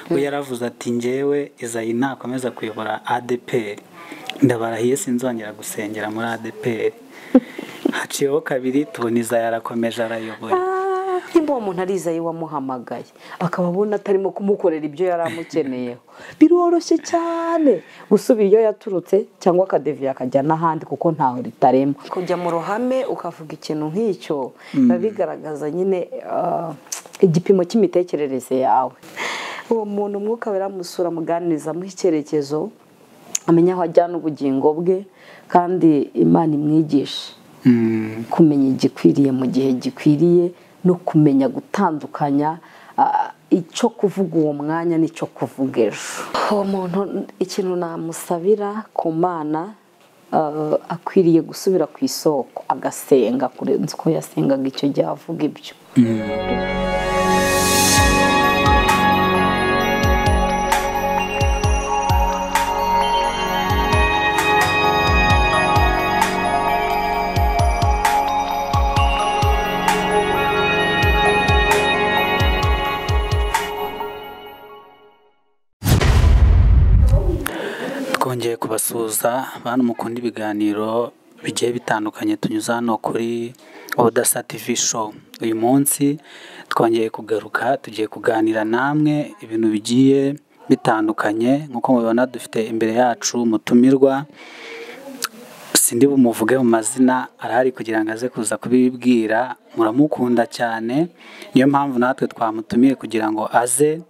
we yaravuze ati njyewe Izayi nakomeza kuyobora ADPR ndabarahiye sinzongera gusengera muri ADPR. Haciyeho kabiri tubona Izayi arakomeje arayoboye. Nimba uwo muntu ari Izayi wamuhamagaye akaba abona atarimo kumukorera ibyo yari amukeneyeho, biroroshye cyane gusubira iyo yaturutse cyangwa akadeviya akajya n'ahandi kuko ntaho ritarema. Kujya mu ruhame ukavuga ikintu nk'icyo biba bigaragaza nyine igipimo cy'imitekerereze yawe. Uwo muntu Umwuka Wera amusura amuganiriza amuha icyerekezo, amenya aho ajyana ubugingo bwe, kandi Imana imwigisha kumenya igikwiriye mu gihe gikwiriye no kumenya gutandukanya icyo kuvuga uwo mwanya n'icyo kuvuga ejo. Uwo muntu ikintu namusabira ku Mana, akwiriye gusubira ku isoko agasenga kurenza uko yasengaga icyo gihe avuga ibyo. Twongeye kubasuhuza bantu mukunda ibiganiro bigiye bitandukanye tunyuza hano kuri Ubudasa TV show. Uyu munsi twongeye kugaruka, tugiye kuganira namwe ibintu bigiye bitandukanye. Nkuko mubibona dufite imbere yacu mutumirwa, sindi bumuvuge mu mazina, arahari kugira ngo aze kuza kubibwira. Muramukunda cyane, niyo mpamvu natwe twamutumiye kugira ngo aze.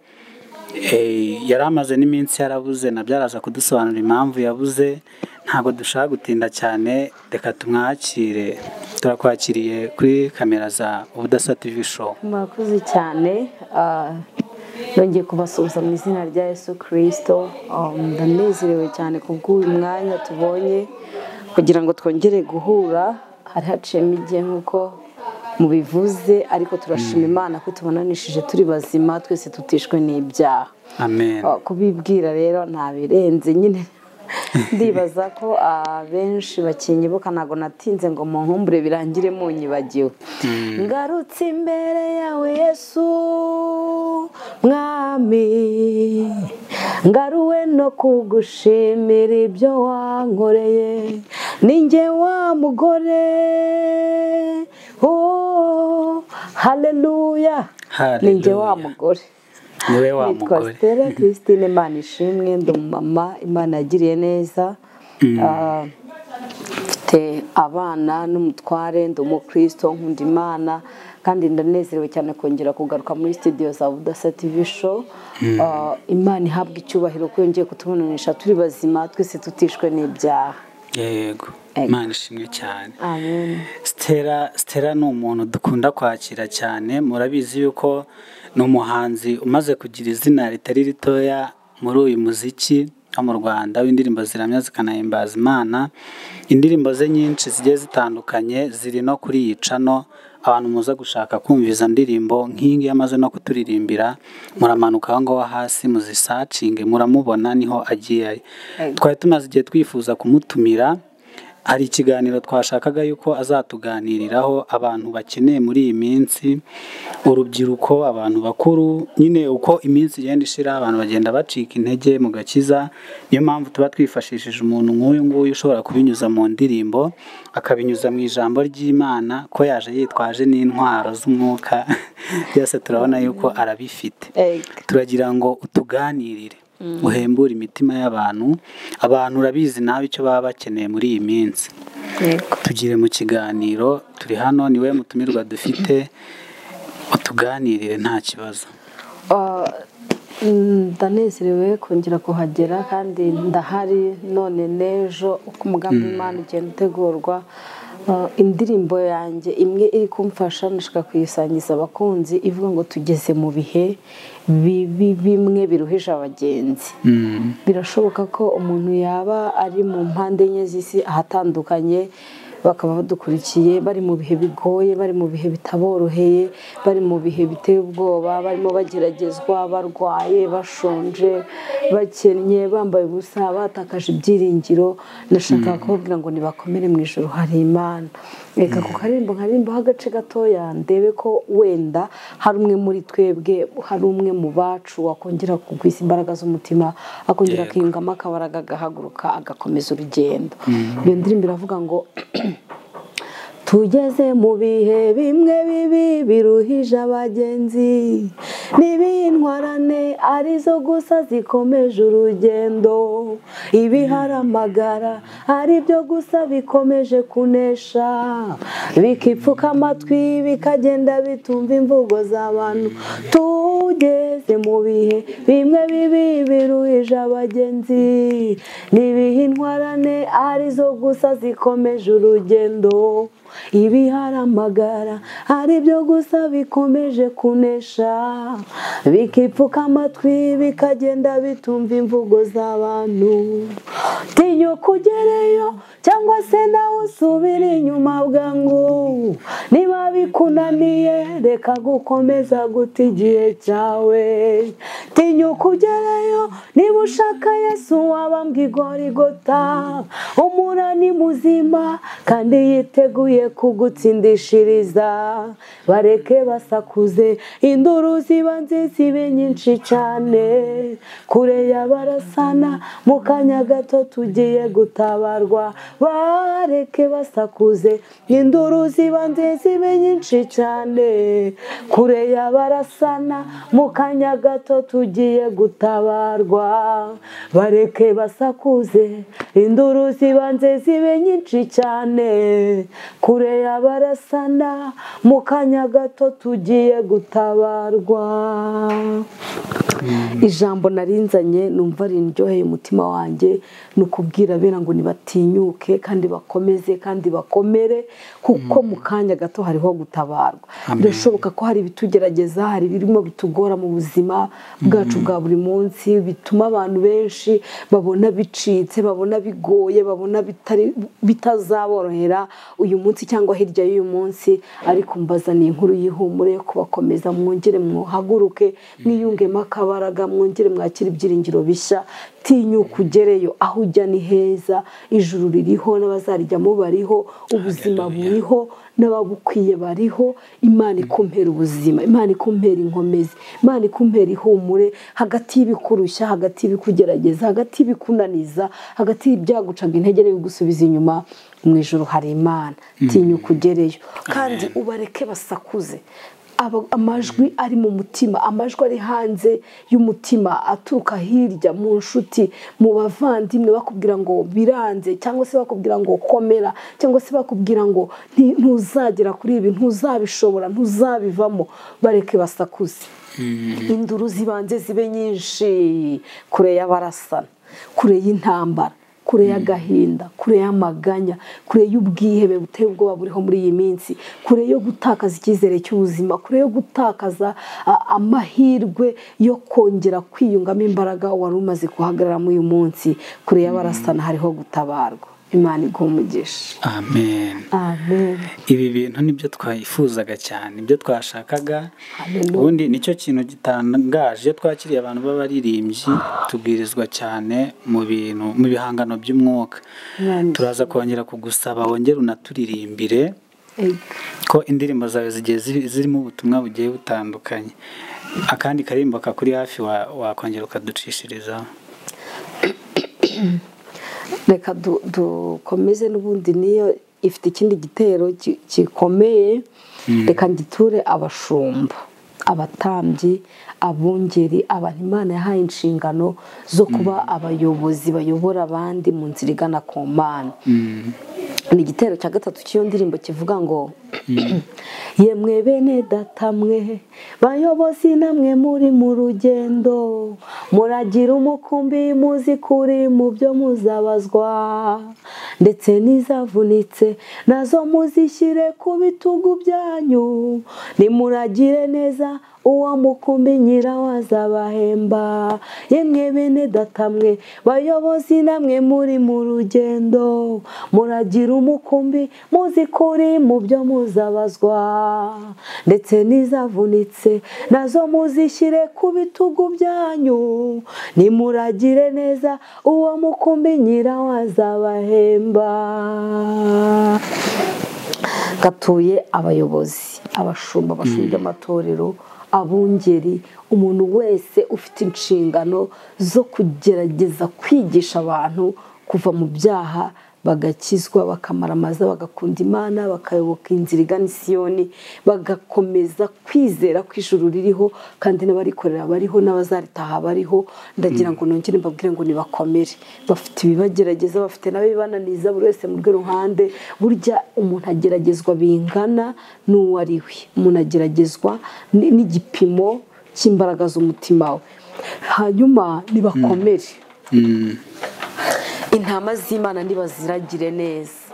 Yari amaze n'iminsi yarabuze, nabyaraza kudusobanurira impamvu yabuze. Ntabwo dushaka gutinda cyane, reka tumwakire. Turakwakiriye kuri kamera za Ubudasa TV show. Murakoze cyane, nongeye kubasuhuza mu izina rya Yesu Kristo. Ndanezerewe cyane kubw'uyu mwanya tubonye kugira ngo twongere guhura. Hari haciyemo igihe nk'uko mubivuze, ariko turashima Imana ko tubonanishije turi bazima, twese tutishwe n'ibyaha. Amen. Kubibwira rero ntabirenze nyine. Ndibaza ko abenshi bakinyibuka, ntago natinze ngo munkumbure birangire munyibagiwe. Ngarutse imbere yawe Yesu Mwami, ngaruwe no kugushimira ibyo wankoreye. Ninjye wa mugore, oh haleluya, ninjye wa mugore. Niwe wa mugore. Stella Christine Imana ishimwe, ndi mama Imana yagiriye neza. Mfite abana n'umutware, ndi umukristo, nkunda Imana, kandi ndanezerewe cyane kongera kugaruka muri studio za Ubudasa TV show. Imana ihabwa icyubahiro ko yongeye kutubonanisha turi bazima, twese tutishwe n'ibyaha. Yego, Imana ishimwe cyane. Amen. Stella ni umuntu dukunda kwakira cyane. Murabizi yuko ni umuhanzi umaze kugira izina ritari ritoya muri uyu muziki wo mu Rwanda w'indirimbo ziramya zikanahimbaza Imana. Indirimbo ze nyinshi zigiye zitandukanye ziri no kuri iyi channel. Abantu muza gushaka kumva izo ndirimbo nk'ingi yamaze no kuturirimbira, muramanuka aho ngaho hasi muzisacinge muramubona, niho agiye. Twari tumaze igihe twifuza kumutumira. Hari ikiganiro twashakaga yuko azatuganiriraho abantu bakeneye muri iyi minsi, urubyiruko, abantu bakuru, nyine uko iminsi igenda ishira abantu bagenda bacika intege mu gakiza. Niyo mpamvu tuba twifashishije umuntu nk'uyu nguyu ushobora kubinyuza mu ndirimbo, akabinyuza mu ijambo ry'Imana, ko yaje yitwaje n'intwaro z'umwuka. Byose turabona yuko arabifite. Turagira ngo utuganirire, uhembura imitima y'abantu. Abantu urabizi nawe icyo baba bakeneye muri iyi minsi. Tugire mu kiganiro, turi hano, niwe mutumirwa dufite, utuganirire nta kibazo. Ndanezerewe kongera kuhagera, kandi ndahari none n'ejo uko umugambi w'Imana ugenda utegurwa. Indirimbo yanjye imwe iri kumfasha, ndashaka kuyisangiza abakunzi, ivuga ngo tugeze mu bihe bimwe biruhije abagenzi. Birashoboka ko umuntu yaba ari mu mpande enye z'isi ahatandukanye, bakaba badukurikiye bari mu bihe bigoye, bari mu bihe bitaboroheye, bari mu bihe biteye ubwoba, barimo bageragezwa, barwaye, bashonje, bakennye bambaye ubusa batakaje ibyiringiro, ndashaka kubabwira ngo nibakomere mu ijoro hari Imana. Reka ku nkaririmbaho agace gatoya ndebe ko wenda hari umwe muri twebwe, hari umwe mu bacu wakongera kugwiza imbaraga z'umutima, akongera akiyungamo akabaraga agahaguruka agakomeza urugendo. Iyo ndirimbo iravuga ngo tugeze mu bihe bimwe bibi biruhije abagenzi, n'ibintwarane arizo gusa zikomeje urugendo, ibiharamagara ari byo gusa bikomeje kunesha, bikipfuka amatwi bikagenda bitumva imvugo z'abantu. Tugeze mu bihe bimwe bibi biruhije abagenzi, n'ibintwarane arizo gusa zikomeje urugendo, ibiharamagara ari byo gusa bikomeje kunesha, bikipfuka amatwi bikagenda bitumva imvugo z'abantu. Tinyuka ugereyo cyangwa se nawe usubire inyuma bwangu, niba bikunaniye reka gukomeza guta igihe cyawe. Tinyuka ugereyo niba ushaka Yesu wabambwe i Goligota, umurani muzima kandi yiteguye kugutsindishiriza. Bareke basakuze induru zibanze zibe nyinshi cyane, kure y'abarasana mu kanya gato tugiye gutabarwa. Bareke basakuze induru zibanze zibe nyinshi cyane, kure y'abarasana mu kanya gato tugiye gutabarwa. Bareke basakuze induru zibanze zibe nyinshi cyane, kure y'abarasana mu kanya gato tugiye gutabarwa. Ijambo narinzanye numva rinryoheye umutima wanjye, ni ukubwira abera ngo nibatinyuke kandi bakomeze kandi bakomere, kuko mu kanya gato hariho gutabarwa. Birashoboka ko hari ibitugerageza, hari birimo bitugora mu buzima bwacu bwa buri munsi, bituma abantu benshi babona bicitse, babona bigoye, babona bitazaborohera uyu munsi cyangwa hirya y'uyu munsi. Ariko mbazaniye inkuru y'ihumure yo kubakomeza, mwongere muhaguruke, mwiyungemo akabaraga, mwongere mwakire ibyiringiro bishya. Tinyuka ugereyo, aho ujya ni heza, ijuru ririho n'abazarijyamo bariho, ubuzima buriho n'abagukwiye bariho. Imana ikumpera ubuzima, Imana ikumpera inkomezi, Imana ikumpera ihumure hagati y'ibikurushya, hagati y'ibikugerageza, hagati y'ibikunaniza, hagati y'ibyagucaga intege n'ibigusubiza inyuma. Mu ijoro hari Imana. Tinyuka ugereyo kandi ubareke basakuze. Amajwi ari mu mutima, amajwi ari hanze y'umutima, aturuka hirya mu nshuti, mu bavandimwe, bakubwira ngo biranze, cyangwa se bakubwira ngo komera, cyangwa se bakubwira ngo ntuzagera kuri ibi, ntuzabishobora, ntuzabivamo. Bareke basakuze induru zibanze zibe nyinshi, kure y'abarasana, kure y'intambara, kure y'agahinda, kure y'amaganya, kure y'ubwihebe buteye ubwoba buriho muri iyi minsi, kure yo gutakaza icyizere cy'ubuzima, kure yo gutakaza amahirwe yo kongera kwiyungamo imbaraga wari umaze guhagarara muri uyu munsi. Kure y'abarasana hariho gutabarwa. Imana iguhe umugisha. Amen. Amen. Ibi bintu nibyo twayifuzaga cyane, nibyo twashakaga. Ubundi nicyo kintu gitangaje, iyo twakiriye abantu b'abaririmbyi tubwirizwa cyane mu bintu, mu bihangano by'umwuka. Turaza kongera kugusaba wongere unaturirimbire, ko indirimbo zawe zigiye zirimo ubutumwa bugiye butandukanye. Akandi karimbo kakuri hafi wakongera ukaducishirizaho. Reka dukomeze n'ubundi, niyo ifite ikindi gitero gikomeye. Reka ngiture abashumba, abatambyi, abungeri, abantu Imana yahaye inshingano zo kuba abayobozi bayobora abandi mu nzira igana ku Mana. Ni igitero cya gatatu cy'iyo ndirimbo kivuga ngo yemwe bene data mwe bayobozi namwe muri mu rugendo, muragira umukumbi muzi kuri mu byo muzabazwa, ndetse n'izavunitse nazo muzishyire ku bitugu byanyu, nimuragire neza uwamukumbi nyirawo azabahemba. Yemwe bene data mwe bayobozi namwe muri mu rugendo, muragira umukumbi muzi kuri mu byo muzabazwa, ndetse n'izavunitse nazo muzishyire ku bitugu byanyu, nimuragire neza uwo mukumbi nyirawo azabahemba. Gatuye abayobozi, abashumba bashinzwe amatorero, abungeri, umuntu wese ufite inshingano zo kugerageza kwigisha abantu kuva mu byaha bagakizwa, bakamaramaza, bagakunda Imana, bakayoboka inzira igana i Siyoni, bagakomeza kwizera ko ijuru ririho kandi n'abarikorera bariho n'abazaritaha bariho. Ndagira ngo nongere mbabwire ngo nibakomere, bafite ibibagerageza, bafite n'abibananiza, buri wese mu rwe ruhande. Burya umuntu ageragezwa bingana n'uwo ari we, umuntu ageragezwa n'igipimo cy'imbaraga z'umutima we. Hanyuma nibakomere, intama z'Imana nibaziragire neza,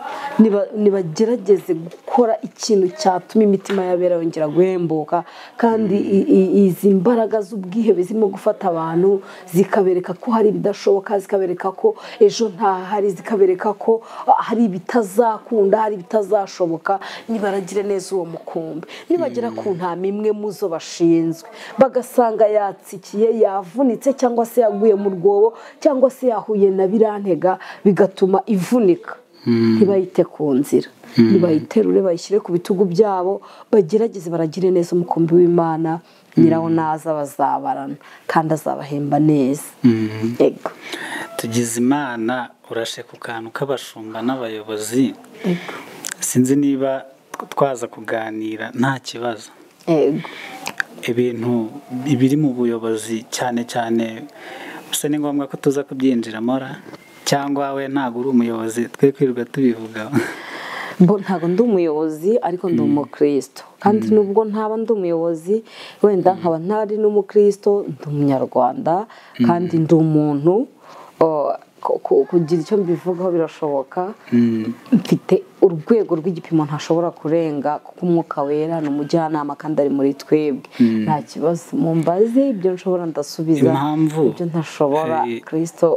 nibagerageze gukora ikintu cyatuma imitima y'abera yongera guhembuka. Kandi izi mbaraga z'ubwihebe zirimo gufata abantu, zikabereka ko hari ibidashoboka, zikabereka ko ejo ntahari, zikabereka ko hari ibitazakunda, hari ibitazashoboka, nibaragire neza uwo mukumbi. Nibagera ku ntama imwe mu zo bashinzwe bagasanga yatsikiye, yavunitse, cyangwa se yaguye mu rwobo, cyangwa se yahuye na birantega bigatuma ivunika, ntibayite ku nzira, nibayiterure bayishyire ku bitugu byabo, bagerageze baragire neza umukumbi w'Imana. Nyirawo naza bazabarana kandi azabahemba neza. Yego, tugize Imana. Urashe ku kantu k'abashumba n'abayobozi, sinzi niba twaza kuganira nta kibazo. yego, Ibintu biri mu buyobozi cyane cyane, gusa ni ngombwa ko tuza kubyinjiramo, cyangwa we ntabwo uri umuyobozi twe kwirirwa tubivuga? ntabwo ndi umuyobozi ariko ndi umukristo, kandi nubwo ntaba ndi umuyobozi, wenda nkaba ntari n'umukristo, ndi umunyarwanda kandi ndi umuntu. Kugira icyo mbivugaho birashoboka. Mfite urwego rw'igipimo ntashobora kurenga, kuko umwuka wera ni umujyanama kandi ari muri twebwe. Nta kibazo, mumbaze ibyo nshobora ndasubiza, ibyo ntashobora Kristo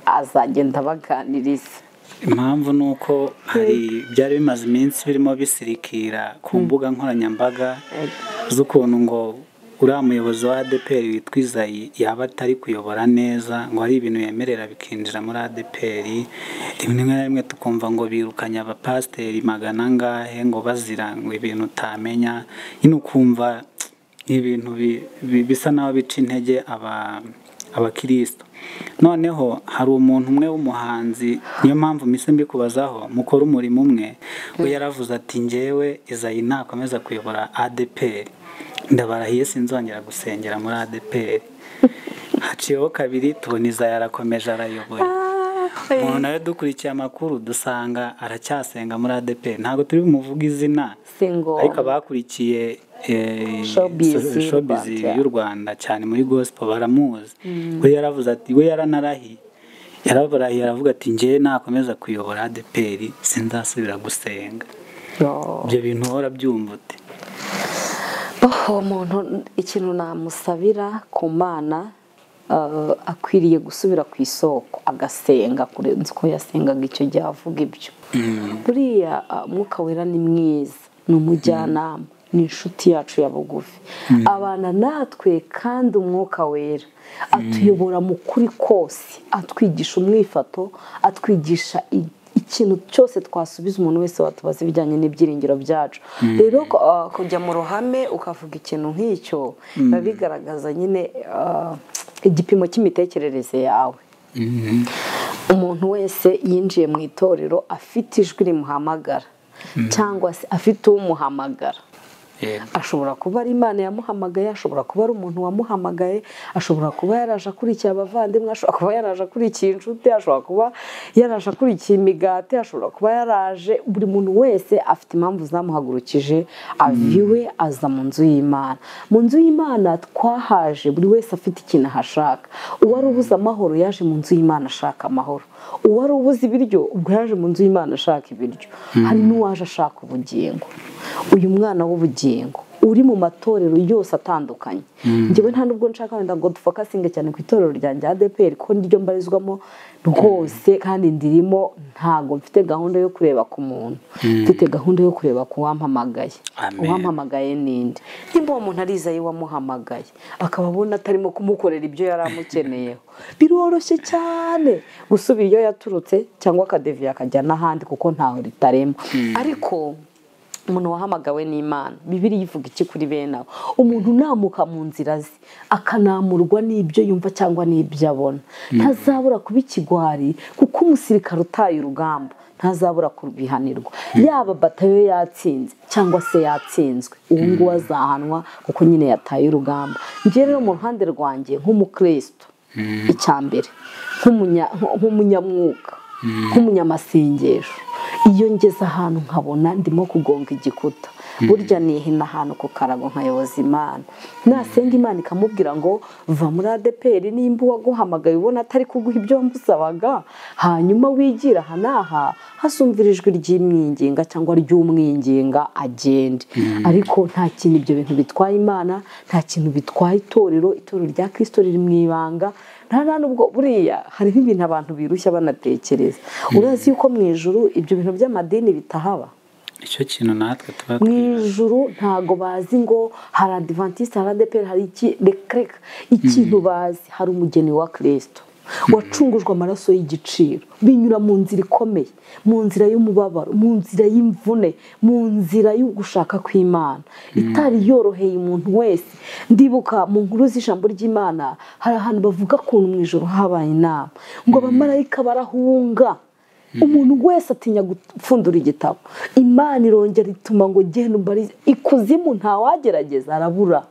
azagenda abaganiriza. Impamvu ni uko hari byari bimaze iminsi birimo bisirikira ku mbuga nkoranyambaga z'ukuntu ngo uriya muyobozi wa ADEPR witwa Izayi yaba atari kuyobora neza, ngo hari ibintu yemerera bikinjira muri ADEPR. Rimwe na rimwe tukumva ngo birukanye abapasiteri 100 ngo bazira ngo ibintu utamenya, nyine ukumva ibintu bisa naho bica intege abakristo. Noneho hari umuntu umwe w'umuhanzi, niyo mpamvu mise mbikubazaho, mukora umurimo umwe, we yaravuze ati njyewe Izayi nakomeza kuyobora ADEPR ndabarahiye sinzongera gusengera muri ADEPR. Haciyeho kabiri tubona Izayi arakomeje arayoboye. Umuntu nawe dukurikiye amakuru dusanga aracyasenga muri ADEPR. Ntabwo turi bumuvuga izina, ariko abakurikiye showbiz y'u Rwanda cyane muri gospel baramuzi. We yaravuze ati, we yaranarahiye, yarabarahiye aravuga ati njye nakomeza kuyobora ADEPR sinzasubira gusenga. Ibyo bintu uhora byumva ute? Umuntu ikintu namusabira ku Mana, akwiriye gusubira ku isoko agasenga kurenza uko yasengaga icyo gihe avuga ibyo. Buriya umwuka wera ni mwiza, ni umujyanama, ni inshuti yacu ya bugufi, abana natwe. Kandi umwuka wera atuyobora mu kuri kose, atwigisha umwifato, atwigisha ikintu cyose twasubiza umuntu wese watubaza ibijyanye n'ibyiringiro byacu. Rero kujya mu ruhame ukavuga ikintu nk'icyo biba bigaragaza nyine igipimo cy'imitekerereze yawe. Umuntu wese yinjiye mu itorero afite ijwi rimuhamagara, cyangwa se afite umuhamagara. Ashobora kuba ari Imana yamuhamagaye, ashobora kuba ari umuntu wamuhamagaye, ashobora kuba yaraje akurikiye abavandimwe, ashobora kuba yaraje akurikiye inshuti, ashobora kuba yaraje akurikiye imigati, ashobora kuba yaraje. Buri muntu wese afite impamvu zamuhagurukije aviwe aza mu nzu y'Imana. Mu nzu y'Imana twahaje buri wese afite ikintu ahashaka. Uwari ubuze amahoro yaje mu nzu y'Imana ashaka amahoro, uwari ubuze ibiryo ubwo yaje mu nzu y'Imana ashaka ibiryo. Hari n'uwaje ashaka ubugingo. Uyu mwana w'ubugingo uri mu matorero yose atandukanye. Njyewe nta nubwo nshaka wenda ngo dufokasinge cyane ku itorero ryanjye ADPR ko niryo mbarizwamo rwose kandi ndirimo, ntago mfite gahunda yo kureba ku muntu, mfite gahunda yo kureba ku wampamagaye. Uwampamagaye ninde? Nimba uwo muntu arizaye wamuhamagaye akaba abona atarimo kumukorera ibyo yari amukeneyeho, biroroshye cyane gusubira iyo yaturutse cyangwa akadeviya akajya n'ahandi kuko ntaho ritarema. Ariko umuntu wahamagawe n'Imana, Bibiliya ivuga iki kuri bene abo? Umuntu namuka mu nzira ze akanamurwa n'ibyo yumva cyangwa n'ibyo abona, ntazabura kuba ikigwari, kuko umusirikare utaye urugamba ntazabura kurwihanirwa. Yaba batayo yatsinze cyangwa se yatsinzwe, uwo nguwo azahanwa kuko nyine yataye urugamba. Njye rero mu ruhande rwanjye nk'umukristo, icyambere nk'umunyamwuka, nk'umunyamasengesho, iyo ngeze ahantu nkabona ndimo kugonga igikuta, burya nihina ahantu ku karago nkayoboza Imana. Nasenga Imana ikamubwira ngo va muri ADPR nimba waguhamagaye ubona atari kuguha ibyo wamusabaga, hanyuma wigira aha n'aha, hasumvira ijwi ry'imwinginga cyangwa ry'umwinginga agende. Ariko nta kintu ibyo bintu bitwaye Imana, nta kintu bitwaye itorero rya Kristo riri mu ibanga. Nta nubwo buriya hariho ibintu abantu birushya banatekereza. Urazi yuko mu ijuru ibyo bintu by'amadini bitahaba? Icyo kintu natwe tuba mu ijuru ntago bazi ngo hari Adventiste, hari ADPR, hari iki rekreka. Ikintu bazi hari umugeni wa Kristo wacungujwe amaraso y'igiciro, binyura mu nzira ikomeye, mu nzira y'umubabaro, mu nzira y'imvune, mu nzira y'ugushaka kw'Imana itari yoroheye umuntu wese. Ndibuka mu nkuru z'ijambo ry'Imana hari ahantu bavuga ukuntu mu ijoro habaye inama ngo abamarayika barahunga, umuntu wese atinya gupfundura igitabo. Imana irongera ituma ngo genda umbarize. Ikuzimu ntawagerageza arabura,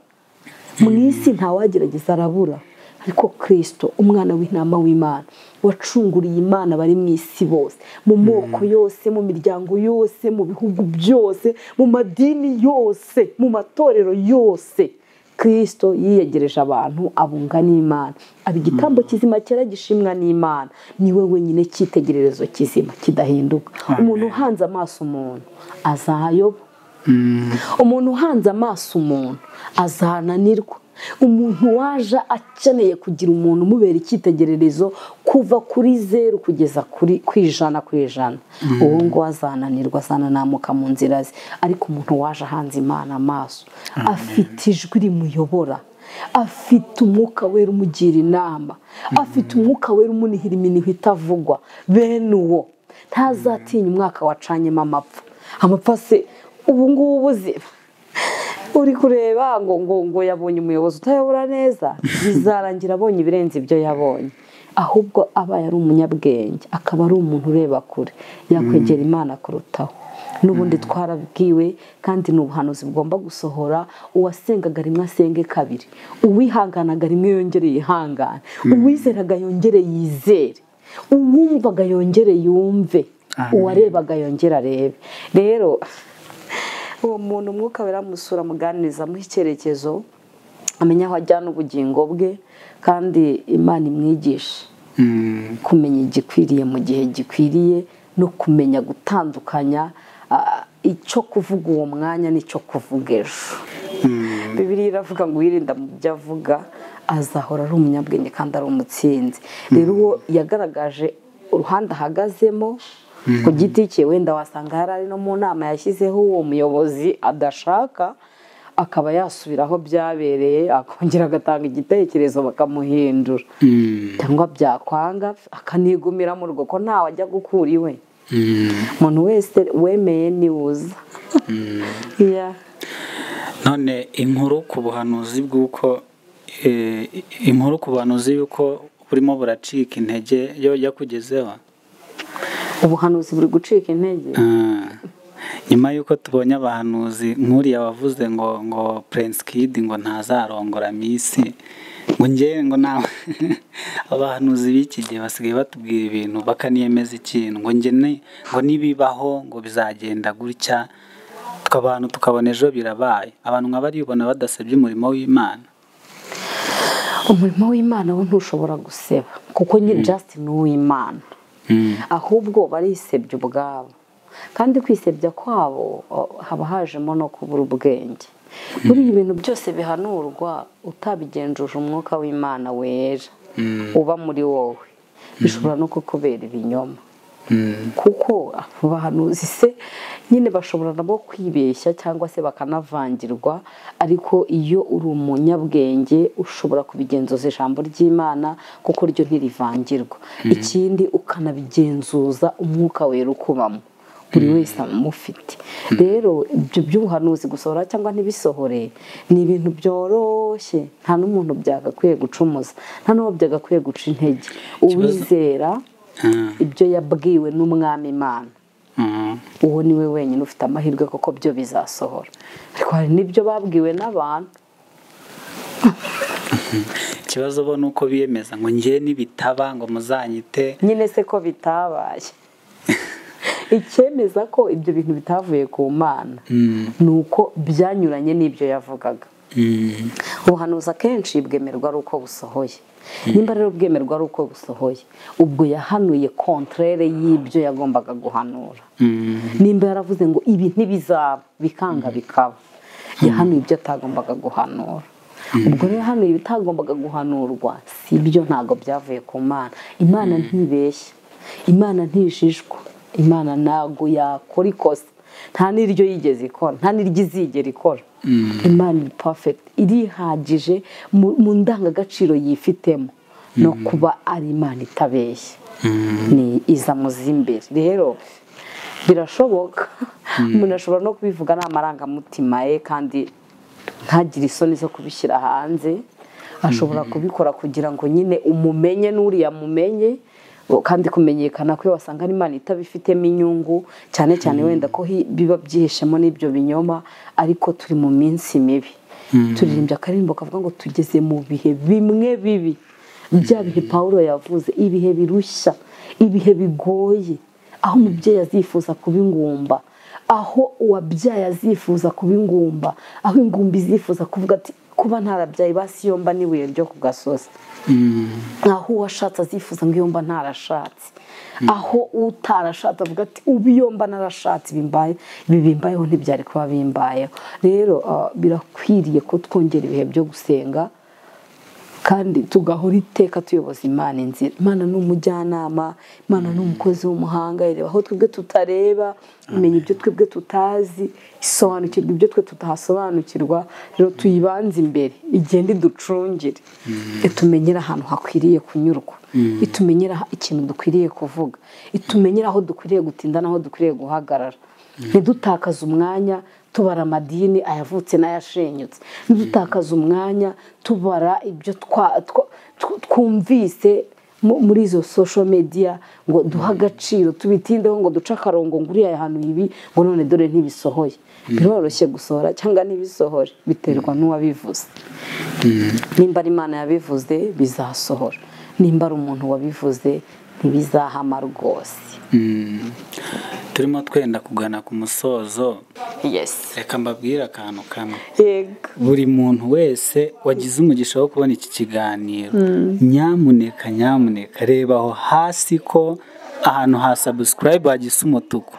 mu isi ntawagerageza arabura, ariko Kristo umwana w'intama w'Imana wacunguriye Imana bari mu isi bose, mu moko yose, mu miryango yose, mu bihugu byose, mu madini yose, mu matorero yose. Kristo yiyegereje abantu abunga n'Imana, aba igitambo kizima cyera gishimwa n'Imana. Niwe wenyine cyitegererezo kizima kidahinduka. Umuntu uhanze amaso umuntu azahayoba, umuntu uhanze amaso umuntu azananirwa. Umuntu waje akeneye kugira umuntu umubera icyitegererezo kuva kuri 0 kugeza ku 100%, uwo ngo azananirwa, azananamuka mu nzira ze. Ariko umuntu waje hanze Imana amaso, afite ijwi rimuyobora, afite umwuka wera umugira inama, afite umwuka wera umunihira iminiho itavugwa, bene uwo ntazatinya umwaka wacanyemo amapfa se ubu ngubu uri kureba ngo yabonye umuyobozi utayobora neza, bizarangira abonye ibirenze ibyo yabonye. Ahubwo abaye ari umunyabwenge, akaba ari umuntu ureba kure, yakwegera Imana kurutaho. N'ubundi twarabwiwe kandi n'ubuhanuzi bugomba gusohora, uwasengaga rimwe asenge kabiri, uwihanganaga rimwe yongere yihangane, uwizeraga yongere yizere, uwumvaga yongere yumve, uwarebaga yongere arebe. Rero uwo muntu umwuka wera musura muganiriza mu icyerekezo, amenya aho ajyana ubugingo bwe, kandi Imana imwigisha kumenya igikwiriye mu gihe gikwiriye, no kumenya gutandukanya icyo kuvuga uwo mwanya n'icyo kuvuga ejo. Bibiliya iravuga ngo wirinda mu byo avuga azahora ari umunyabwenge kandi ari umutsinzi. Rero uwo yagaragaje uruhande ahagazemo ku giti cye, wenda wasanga yari no mu nama yashyizeho uwo muyobozi adashaka, akaba yasubira aho byabereye akongera agatanga igitekerezo bakamuhindura, cyangwa byakwanga akanigumira mu rugo ko ntawe ajya gukura iwe. Umuntu wese wemeye niwuza. None inkuru ku buhanuzi bw'uko yuko burimo buracika intege yo yakugezeho? Ubuhanuzi buri gucika intege nyuma yuko tubonye abahanuzi nk'uriya wavuze ngo Prince Kid ngo ntazarongora Miss, ngo ngiye ngo nawe abahanuzi b'iki gihe basigaye batubwira ibintu bakaniyemeza ikintu ngo ngo nibibaho ngo bizagenda gutya, abantu tukabona ejo birabaye. Abantu nk'abaribona badasebye umurimo w'Imana. Umurimo w'Imana wo ntushobora guseba kuko nyine just ni uw'Imana, ahubwo barisebye ubwabo, kandi kwisebya kwabo haba hajemo no kubura ubwenge. buriya ibintu byose bihanurwa utabigenjuje umwuka w'Imana wera uba muri wowe bishobora no kukubera ibinyoma kuko abo bahanuzi se nyine bashobora nabo kwibeshya cyangwa se bakanavangirwa, ariko iyo uri umunyabwenge ushobora kubigenzuza ijambo ry'Imana kuko ryo ntirivangirwa. Ikindi ukanabigenzuza umwuka wera ukubamo, buri wese amufite. Rero ibyo by'ubuhanuzi gusohora cyangwa ntibisohore ni ibintu byoroshye, nta n'umuntu byagakwiye gucumuza, nta n'uwo byagakwiye guca intege. Uwizera ibyo yabwiwe n'umwami Imana, uwo niwe wenyine ufite amahirwe kuko byo bizasohora. Ariko hari n'ibyo babwiwe n'abantu. Ikibazo bo nuko biyemeza ngo njye nibitaba ngo muzanyite. Nyine se ko bitabaye. Icyemeza ko ibyo bintu bitavuye ku Mana ni uko byanyuranye n'ibyo yavugaga. Ubuhanuzi akenshi bwemerwa ari uko busohoye. Nimba rero bwemerwa ari uko busohoye, ubwo yahanuye kontrere y'ibyo yagombaga guhanura. Nimba yaravuze ngo ibi ntibizaba, bikanga bikaba, yahanuye ibyo atagombaga guhanura. Ubwo rero yahanuye ibitagombaga guhanurwa, si ibyo ntabwo byavuye ku Mana. Imana ntibeshya, Imana ntishishwa, Imana ntabwo yakora ikosa, nta n'iryo yigeze ikora, nta n'iryo izigera ikora. Imana ni perfect, irihagije mu ndangagaciro yifitemo no kuba ari Imana itabeshya, ni iza muzimbere. Rero birashoboka umuntu ashobora no kubivuga n'amarangamutima ye kandi ntagire isoni zo kubishyira hanze. Ashobora kubikora kugira ngo nyine umumenye n'uriya mumenye, kandi kumenyekana ko wasanga ari Imana itabifitemo inyungu, cyane cyane wenda ko biba byihishemo n'ibyo binyoma. Ariko turi mu minsi mibi, turirimbye akaririmbo kavuga ngo tugeze mu bihe bimwe bibi, bya bihe Pawulo yavuze, ibihe birushya, ibihe bigoye, aho umubyeyi azifuza kuba ingumba, aho uwabyaye azifuza kuba ingumba, aho ingumba izifuza kuvuga ati kuba ntarabyaye basi iyo mba n'ibuye ryo ku gasozi, aho uwashatse azifuza ngo iyo mba ntarashatse, aho utarashatse avuga ati ubu iyo mba narashatse ibi bimbayeho ntibyari kuba bimbayeho. Rero birakwiriye ko twongera ibihe byo gusenga kandi tugahora iteka tuyoboza Imana inzira. Imana ni umujyanama, Imana ni umukozi w'umuhanga, ireba aho twebwe tutareba, imenya ibyo twebwe tutazi, isobanukirwa ibyo twe tutahasobanukirwa. Rero tuyibanze imbere, igende iducungire, itumenyera ahantu hakwiriye kunyurwa, itumenyera ikintu dukwiriye kuvuga, itumenyera aho dukwiriye gutinda n'aho dukwiriye guhagarara. Ntidutakaze umwanya tubara amadini ayavutse n'ayashenyutse, ntidutakaze umwanya tubara ibyo twumvise muri izo social media ngo duha agaciro, tubitindeho ngo duce akarongo ngo uriya ahantu ibi ngo none dore ntibisohoye. Biroroshye gusohora cyangwa ntibisohore, biterwa n'uwabivuze. Nimba ari Imana yabivuze bizasohora, nimba ari umuntu wabivuze ntibizahama rwose. Turimo twenda kugana ku musozo. Yes. Reka mbabwire akantu kamwe. Yego. Buri muntu wese wagize umugisha wo kubona iki kiganiro, nyamuneka reba aho hasi ko ahantu ha subscribe hagisa umutuku.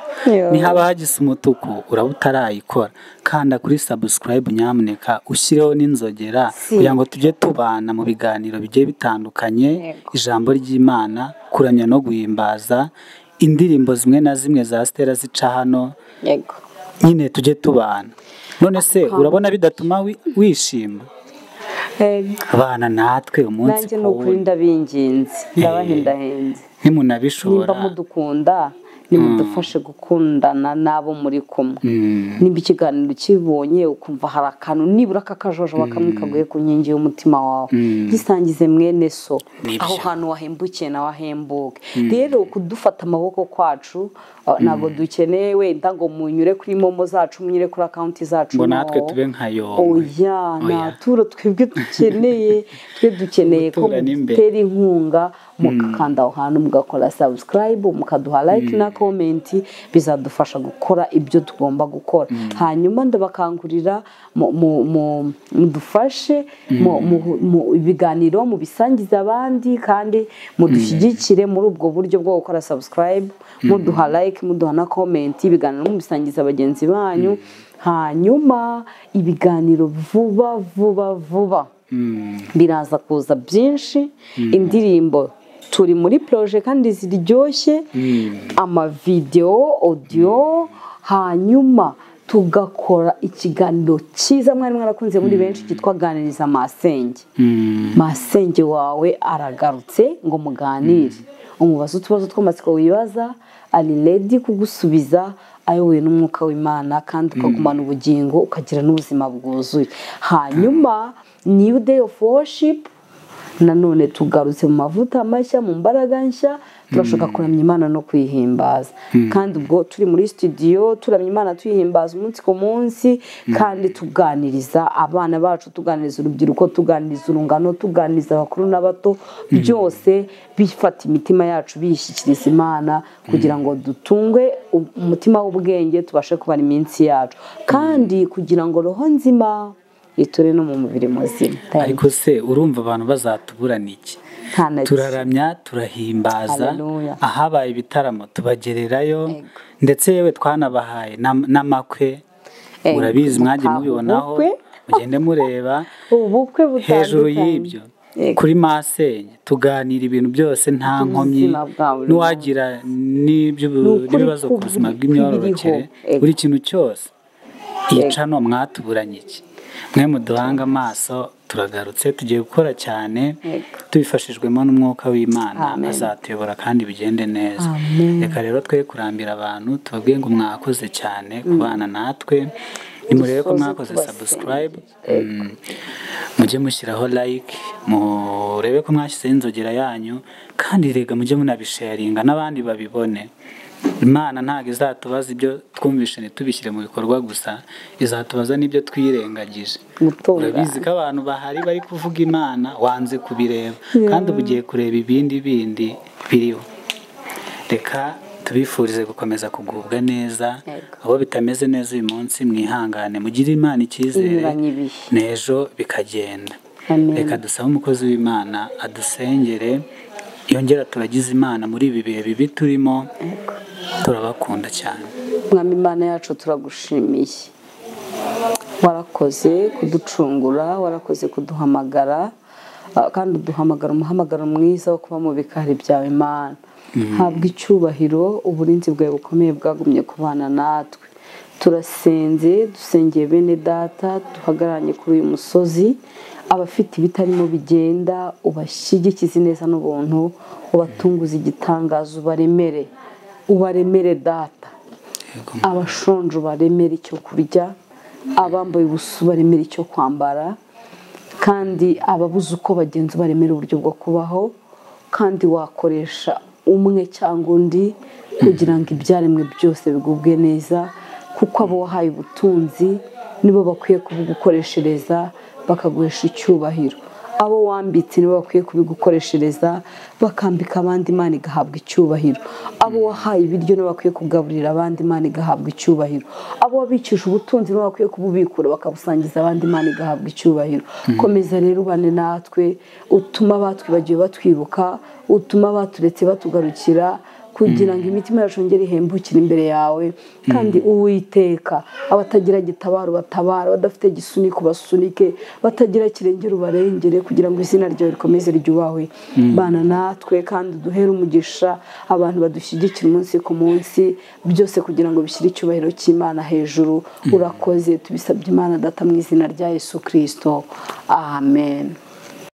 Nihaba hagisa umutuku uraba utarayikora, kanda kuri subscribe nyamuneka, ushyireho n'inzogera kugira ngo tujye tubana mu biganiro bigiye bitandukanye, ijambo ry'Imana, kuramya no guhimbaza, indirimbo zimwe na zimwe za Stella zica hano. Yego. Nyine tujye tubana. None se urabona bidatuma wishima? Abana natwe umunsi nanjye no kuri ndabinginze, ndabahindahenze. Ntimunabishobora. Nimba mudukunda nimudufashe gukundana n'abo muri kumwe. Nimba ikiganiro kibonye ukumva hari akantu nibura kakajojo kamwe kaguye ku nkingi y'umutima wawe, gisangize mwene so, aho hantu wahembukiye na wahembuke. Rero kudufata amaboko kwacu ntabwo dukeneye wenda ngo munyure kuri momo zacu, munyure kuri account zacu, ngo natwe tube nkayo. Oya, naturo twebwe dukeneye ko mutera inkunga, mukakanda aho hantu mugakora subscribe, mukaduha like na comment, bizadufasha gukora ibyo tugomba gukora. Hanyuma ndabakangurira mudufashe mu ibiganiro, mu bisangiza abandi, kandi mudushyigikire muri ubwo buryo bwo gukora subscribe, muduha like, muduha na comment, ibiganiro mu bisangiza abagenzi banyu. hanyuma ibiganiro vuba biraza kuza byinshi, indirimbo turi muri proje kandi ziryoshye, amavideo, audio, hanyuma tugakora ikiganiro cyiza mwari mwarakunze muri benshi cyitwa Ganiriza Masenge. Masenge wawe aragarutse ngo muganire, umubaza utubazo tw'amatsiko wibaza, ari ready kugusubiza ayoboye n'umwuka w'Imana kandi ukagumana ubugingo ukagira n'ubuzima bwuzuye. Hanyuma New Day of Worship nanone tugarutse mu mavuta mashya, mu mbaraga nshya, turashaka kuramya Imana no kwihimbaza. Kandi ubwo turi muri studio turamya Imana tuyihimbaza umunsi ku munsi, kandi tuganiriza abana bacu, tuganiriza urubyiruko, tuganiriza urungano, tuganiriza abakuru n'abato, byose bifata imitima yacu biyishyikiriza Imana kugira ngo dutungwe umutima w'ubwenge, tubashe kubara iminsi yacu, kandi kugira ngo roho nzima iture no mu mubiri muzima. Ariko se urumva abantu bazatuburana iki? Turaramya, turahimbaza, ahabaye ibitaramo tubagererayo, ndetse yewe twanabahaye n'amakwe, urabizi mwagiye mubibonaho, mugende mureba hejuru y'ibyo. Kuri Masenge tuganira ibintu byose nta nkomyi, n'uwagira n'ibibazo ku buzima bw'imyororokere, buri kintu cyose. Yica no mwatuburanye iki? Mwe muduhanga amaso, turagarutse tugiye gukora cyane, tubifashijwemo n'umwuka w'Imana, azatuyobora kandi bigende neza. Reka rero twe kurambira abantu, tubabwiye ngo mwakoze cyane kubana natwe, nimurebe ko mwakoze subscribe, mujye mushyiraho like, murebe ko mwashyizeho inzogera yanyu, kandi rega mujye munabisharinga n'abandi babibone. Imana ntabwo izatubaza ibyo twumvishe ntitubishyire mu bikorwa gusa, izatubaza n'ibyo twirengagije. Urabizi ko abantu bahari bari kuvuga Imana wanze kubireba, kandi ubu ugiye kureba ibindi biriho. Reka tubifurize gukomeza kugubwa neza, aho bitameze neza uyu munsi mwihangane, mugire Imana icyizere, n'ejo bikagenda. Reka dusabe umukozi w'Imana adusengere, yongera turagize Imana muri ibi bihe bibi turimo, turabakunda cyane. Mwami Imana yacu turagushimiye, warakoze kuducungura, warakoze kuduhamagara, kandi uduhamagara umuhamagaro mwiza wo kuba mu bikari byawe Imana. Habwa icyubahiro, uburinzi bwawe bukomeye bwagumye kubana natwe. Turasenze, dusengeye bene data duhagararanye kuri uyu musozi, abafite ibitarimo bigenda ubashyigikize neza n'ubuntu, ubatunguze igitangazo, ubaremere data. Abashonje ubaremere icyo kurya, abambaye ubusa ubaremere icyo kwambara, kandi ababuze uko bagenza ubaremere uburyo bwo kubaho, kandi wakoresha umwe cyangwa undi kugira ngo ibyaremwe byose bigubwe neza, kuko abo wahaye ubutunzi nibo bakwiye kubugukoreshereza bakaguhesha icyubahiro. Abo wambitse nibo bakwiye kubigukoreshereza bakambika abandi, Imana igahabwa icyubahiro. Abo wahaye ibiryo nibo bakwiye kugaburira abandi, Imana igahabwa icyubahiro. Abo wabikije ubutunzi nibo bakwiye kububikura bakabusangiza abandi, Imana igahabwa icyubahiro. Komeza rero ubane natwe, utuma abatwibagiwe batwibuka, utuma abaturetse batugarukira, kugira ngo imitima yacu yongere ihembukire imbere yawe. Kandi Uwiteka, abatagira gitabaro batabara, abadafite gisuniko basunike, batagira kirengero barengere, kugira ngo izina ryawe rikomeze ryubahwe. Bana natwe kandi duhere umugisha abantu badushyigikira umunsi ku munsi, byose kugira ngo bishyire icyubahiro cy'Imana hejuru. Urakoze, tubisabye Imana Data mu izina rya Yesu Kristo, amen.